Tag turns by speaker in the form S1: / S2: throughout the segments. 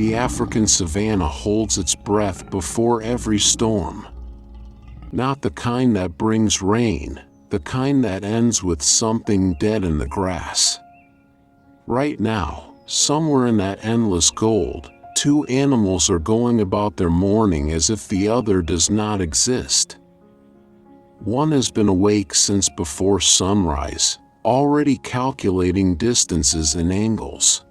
S1: The African savanna holds its breath before every storm. Not the kind that brings rain, the kind that ends with something dead in the grass. Right now, somewhere in that endless gold, two animals are going about their morning as if the other does not exist. One has been awake since before sunrise, already calculating distances and angles.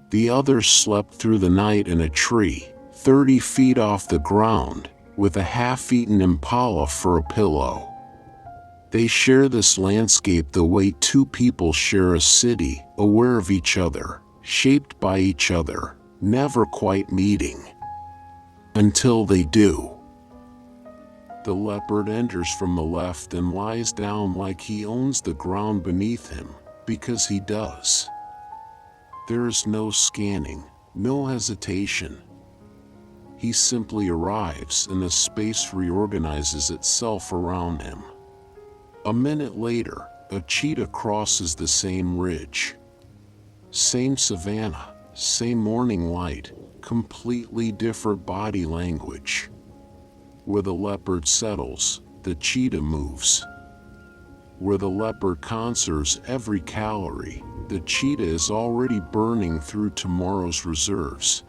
S1: The other slept through the night in a tree, 30 feet off the ground, with a half-eaten impala for a pillow. They share this landscape the way two people share a city, aware of each other, shaped by each other, never quite meeting. Until they do. The leopard enters from the left and lies down like he owns the ground beneath him, because he does. There is no scanning, no hesitation. He simply arrives and the space reorganizes itself around him. A minute later, a cheetah crosses the same ridge. Same savanna, same morning light, completely different body language. Where the leopard settles, the cheetah moves. Where the leopard conserves every calorie, the cheetah is already burning through tomorrow's reserves.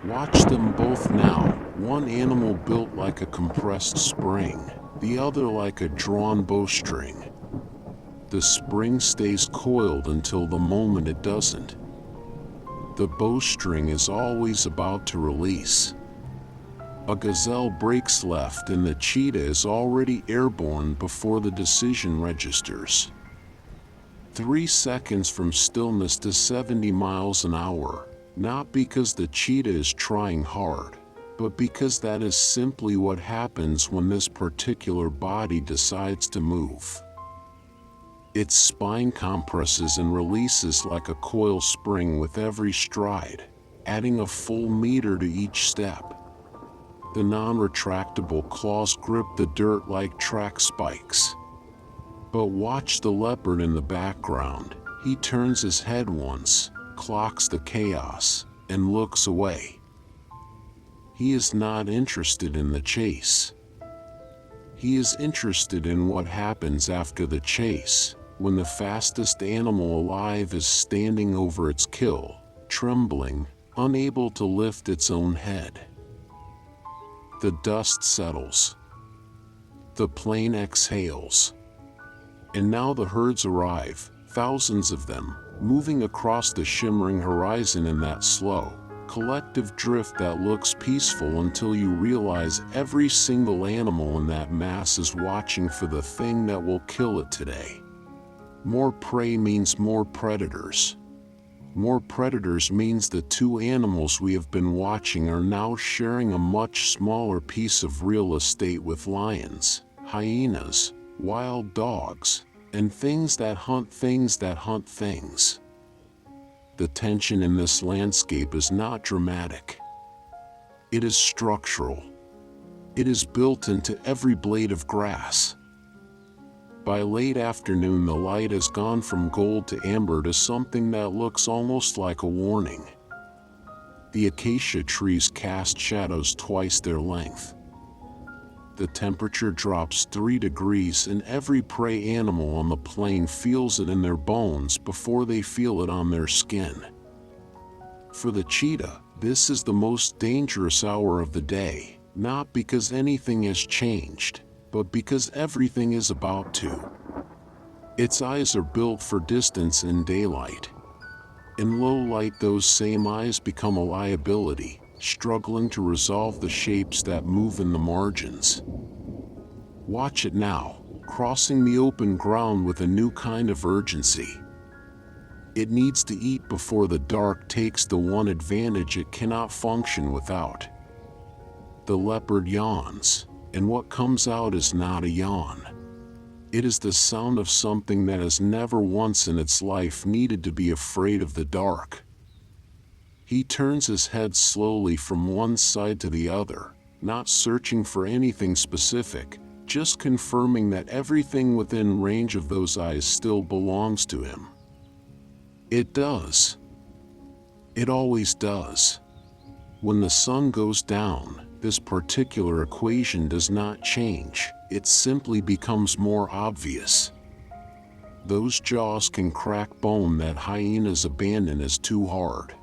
S1: Watch them both now, one animal built like a compressed spring, the other like a drawn bowstring. The spring stays coiled until the moment it doesn't. The bowstring is always about to release. A gazelle breaks left and the cheetah is already airborne before the decision registers. 3 seconds from stillness to 70 miles an hour, not because the cheetah is trying hard, but because that is simply what happens when this particular body decides to move. Its spine compresses and releases like a coil spring with every stride, adding a full meter to each step. The non-retractable claws grip the dirt like track spikes. But watch the leopard in the background. He turns his head once, clocks the chaos, and looks away. He is not interested in the chase. He is interested in what happens after the chase, when the fastest animal alive is standing over its kill, trembling, unable to lift its own head. The dust settles. The plane exhales. And now the herds arrive, thousands of them, moving across the shimmering horizon in that slow, collective drift that looks peaceful until you realize every single animal in that mass is watching for the thing that will kill it today. More prey means more predators. More predators means the two animals we have been watching are now sharing a much smaller piece of real estate with lions, hyenas, wild dogs, and things that hunt things that hunt things. The tension in this landscape is not dramatic. It is structural. It is built into every blade of grass. By late afternoon, the light has gone from gold to amber to something that looks almost like a warning. The acacia trees cast shadows twice their length. The temperature drops 3 degrees and every prey animal on the plain feels it in their bones before they feel it on their skin. For the cheetah, this is the most dangerous hour of the day, not because anything has changed, but because everything is about to. Its eyes are built for distance in daylight. In low light, those same eyes become a liability, struggling to resolve the shapes that move in the margins. Watch it now, crossing the open ground with a new kind of urgency. It needs to eat before the dark takes the one advantage it cannot function without. The leopard yawns, and what comes out is not a yawn. It is the sound of something that has never once in its life needed to be afraid of the dark. He turns his head slowly from one side to the other, not searching for anything specific, just confirming that everything within range of those eyes still belongs to him. It does. It always does. When the sun goes down, this particular equation does not change, it simply becomes more obvious. Those jaws can crack bone that hyenas abandon as too hard.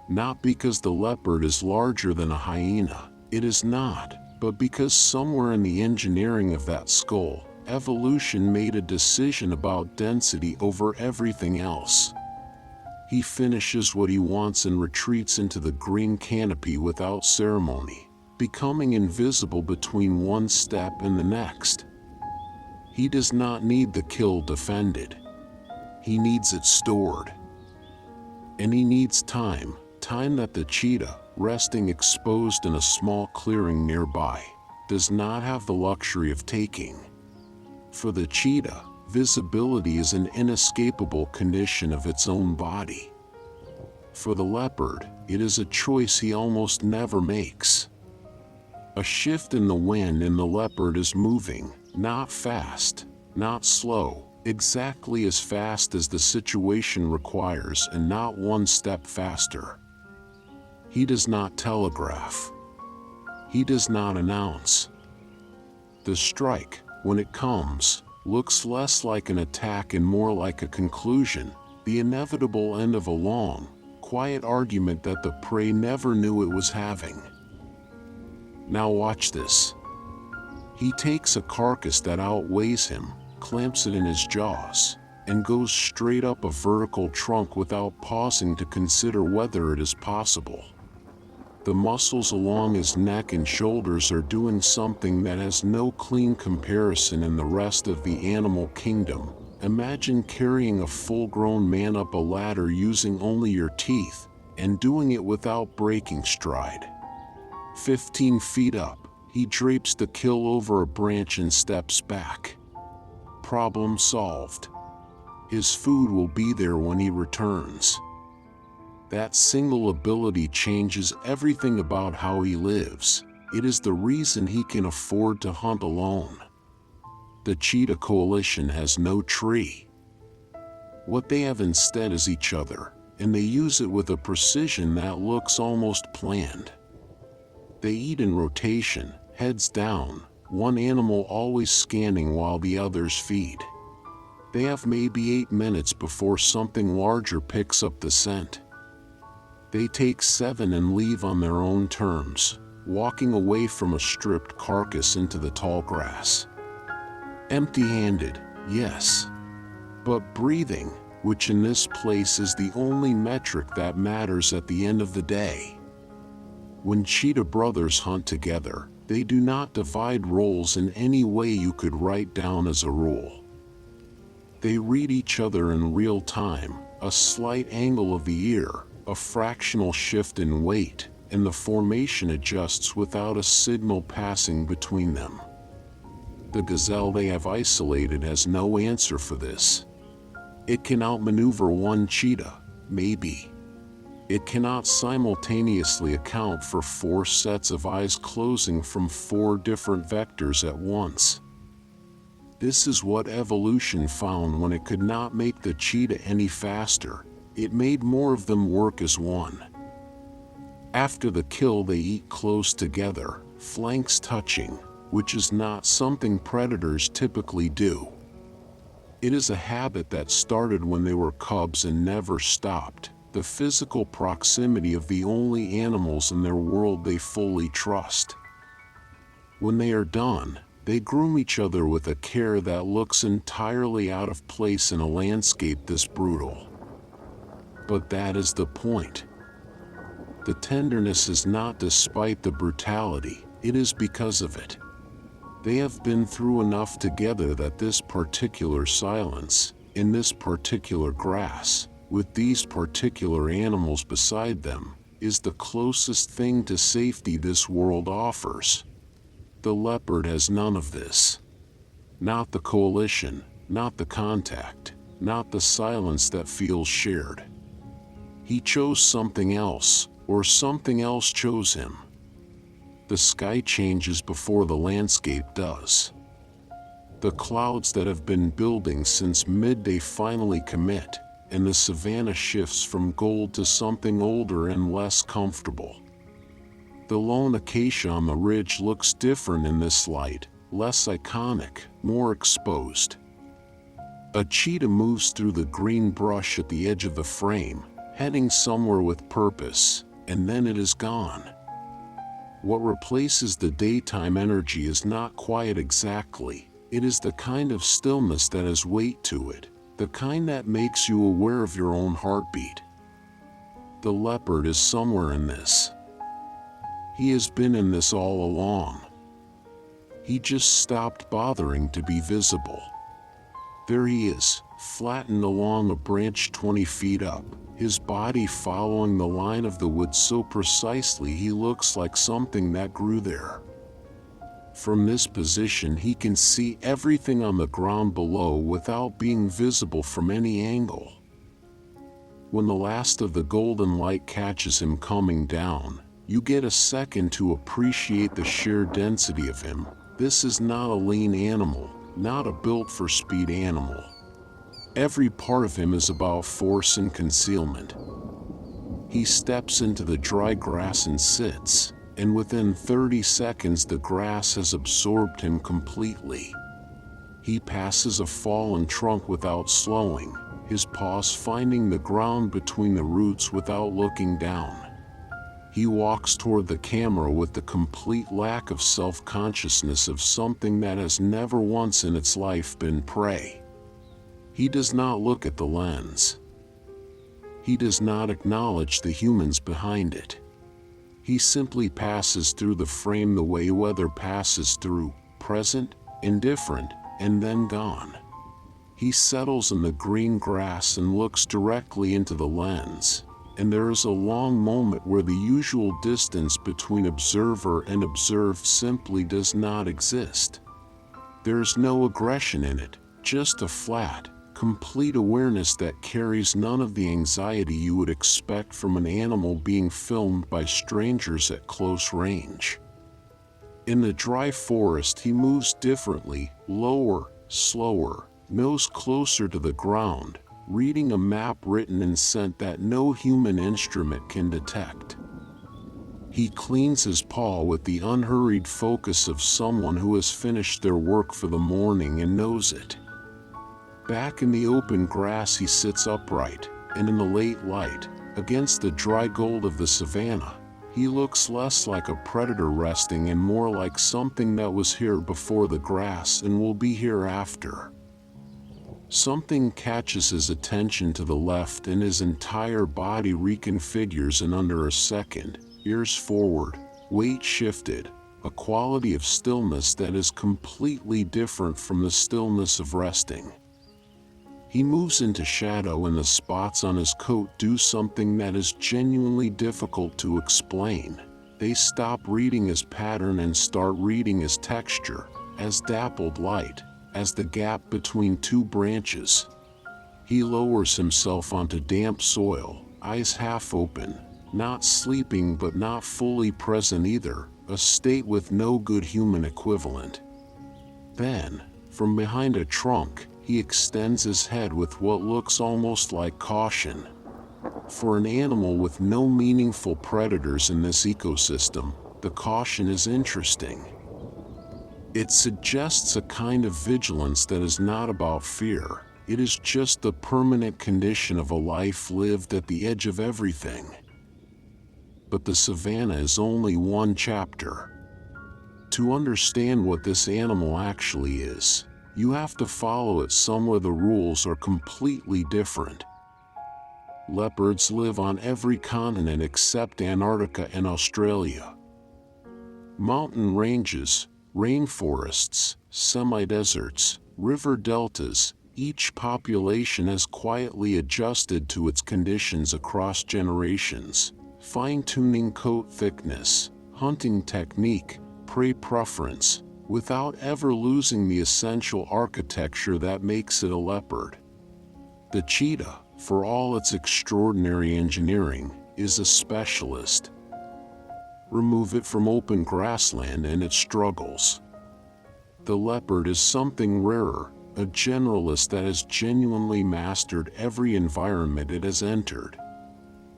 S1: Not because the leopard is larger than a hyena, it is not, but because somewhere in the engineering of that skull, evolution made a decision about density over everything else. He finishes what he wants and retreats into the green canopy without ceremony, becoming invisible between one step and the next. He does not need the kill defended. He needs it stored. And he needs time that the cheetah, resting exposed in a small clearing nearby, does not have the luxury of taking. For the cheetah, visibility is an inescapable condition of its own body. For the leopard, it is a choice he almost never makes. A shift in the wind and the leopard is moving, not fast, not slow, exactly as fast as the situation requires and not one step faster. He does not telegraph. He does not announce. The strike, when it comes, looks less like an attack and more like a conclusion, the inevitable end of a long, quiet argument that the prey never knew it was having. Now watch this. He takes a carcass that outweighs him, clamps it in his jaws, and goes straight up a vertical trunk without pausing to consider whether it is possible. The muscles along his neck and shoulders are doing something that has no clean comparison in the rest of the animal kingdom. Imagine carrying a full-grown man up a ladder using only your teeth, and doing it without breaking stride. 15 feet up, he drapes the kill over a branch and steps back. Problem solved. His food will be there when he returns. That single ability changes everything about how he lives. It is the reason he can afford to hunt alone. The cheetah coalition has no tree. What they have instead is each other, and they use it with a precision that looks almost planned. They eat in rotation, heads down, one animal always scanning while the others feed. They have maybe 8 minutes before something larger picks up the scent. They take 7 and leave on their own terms, walking away from a stripped carcass into the tall grass. Empty-handed, yes, but breathing, which in this place is the only metric that matters at the end of the day. When cheetah brothers hunt together, they do not divide roles in any way you could write down as a rule. They read each other in real time, a slight angle of the ear, a fractional shift in weight, and the formation adjusts without a signal passing between them. The gazelle they have isolated has no answer for this. It can outmaneuver one cheetah, maybe. It cannot simultaneously account for 4 sets of eyes closing from 4 different vectors at once. This is what evolution found when it could not make the cheetah any faster. It made more of them work as one. After the kill, they eat close together, flanks touching, which is not something predators typically do. It is a habit that started when they were cubs and never stopped, the physical proximity of the only animals in their world they fully trust. When they are done, they groom each other with a care that looks entirely out of place in a landscape this brutal. But that is the point. The tenderness is not despite the brutality, it is because of it. They have been through enough together that this particular silence, in this particular grass, with these particular animals beside them, is the closest thing to safety this world offers. The leopard has none of this. Not the coalition, not the contact, not the silence that feels shared. He chose something else, or something else chose him. The sky changes before the landscape does. The clouds that have been building since midday finally commit, and the savanna shifts from gold to something older and less comfortable. The lone acacia on the ridge looks different in this light, less iconic, more exposed. A cheetah moves through the green brush at the edge of the frame, heading somewhere with purpose, and then it is gone. What replaces the daytime energy is not quiet exactly. It is the kind of stillness that has weight to it, the kind that makes you aware of your own heartbeat. The leopard is somewhere in this. He has been in this all along. He just stopped bothering to be visible. There he is, flattened along a branch 20 feet up, his body following the line of the wood so precisely he looks like something that grew there. From this position he can see everything on the ground below without being visible from any angle. When the last of the golden light catches him coming down, you get a second to appreciate the sheer density of him. This is not a lean animal, not a built-for-speed animal. Every part of him is about force and concealment. He steps into the dry grass and sits, and within 30 seconds the grass has absorbed him completely. He passes a fallen trunk without slowing, his paws finding the ground between the roots without looking down. He walks toward the camera with the complete lack of self-consciousness of something that has never once in its life been prey. He does not look at the lens. He does not acknowledge the humans behind it. He simply passes through the frame the way weather passes through, present, indifferent, and then gone. He settles in the green grass and looks directly into the lens. And there is a long moment where the usual distance between observer and observed simply does not exist. There is no aggression in it, just a flat, complete awareness that carries none of the anxiety you would expect from an animal being filmed by strangers at close range. In the dry forest he moves differently, lower, slower, nose closer to the ground, reading a map written in scent that no human instrument can detect. He cleans his paw with the unhurried focus of someone who has finished their work for the morning and knows it. Back in the open grass he sits upright, and in the late light, against the dry gold of the savanna, he looks less like a predator resting and more like something that was here before the grass and will be here after. Something catches his attention to the left and his entire body reconfigures in under a second, ears forward, weight shifted, a quality of stillness that is completely different from the stillness of resting. He moves into shadow and the spots on his coat do something that is genuinely difficult to explain. They stop reading as pattern and start reading as texture, as dappled light, as the gap between two branches. He lowers himself onto damp soil, eyes half open, not sleeping but not fully present either, a state with no good human equivalent. Then, from behind a trunk, he extends his head with what looks almost like caution. For an animal with no meaningful predators in this ecosystem, the caution is interesting. It suggests a kind of vigilance that is not about fear. It is just the permanent condition of a life lived at the edge of everything. But the savanna is only one chapter. To understand what this animal actually is, you have to follow it somewhere the rules are completely different. Leopards live on every continent except Antarctica and Australia. Mountain ranges, rainforests, semi-deserts, river deltas, each population has quietly adjusted to its conditions across generations, fine-tuning coat thickness, hunting technique, prey preference, without ever losing the essential architecture that makes it a leopard. The cheetah, for all its extraordinary engineering, is a specialist. Remove it from open grassland and it struggles. The leopard is something rarer, a generalist that has genuinely mastered every environment it has entered.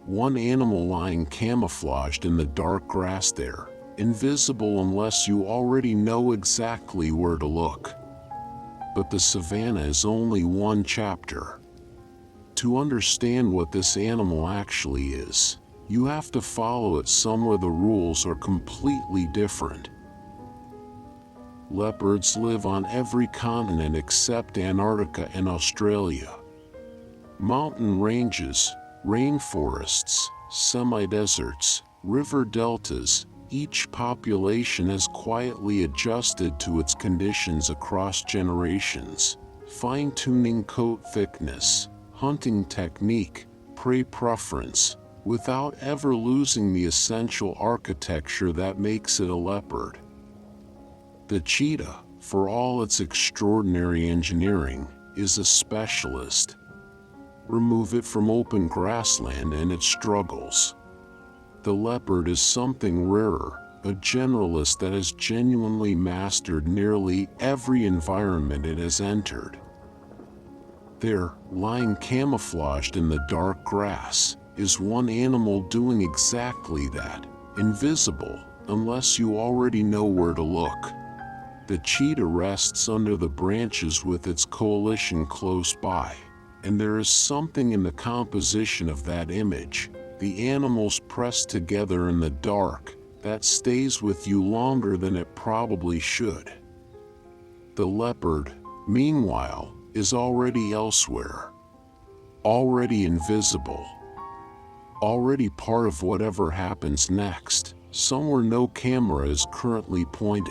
S1: one animal lying camouflaged in the dark grass there, invisible unless you already know exactly where to look. But the savanna is only one chapter. To understand what this animal actually is, you have to follow it somewhere the rules are completely different. Leopards live on every continent except Antarctica and Australia. Mountain ranges, rainforests, semi-deserts, river deltas, each population has quietly adjusted to its conditions across generations, fine-tuning coat thickness, hunting technique, prey preference, without ever losing the essential architecture that makes it a leopard. The cheetah, for all its extraordinary engineering, is a specialist. Remove it from open grassland and it struggles. The leopard is something rarer, a generalist that has genuinely mastered nearly every environment it has entered. There, lying camouflaged in the dark grass, is one animal doing exactly that, invisible, unless you already know where to look. The cheetah rests under the branches with its coalition close by, and there is something in the composition of that image, the animals pressed together in the dark, that stays with you longer than it probably should. The leopard, meanwhile, is already elsewhere, already invisible, already part of whatever happens next, somewhere no camera is currently pointed.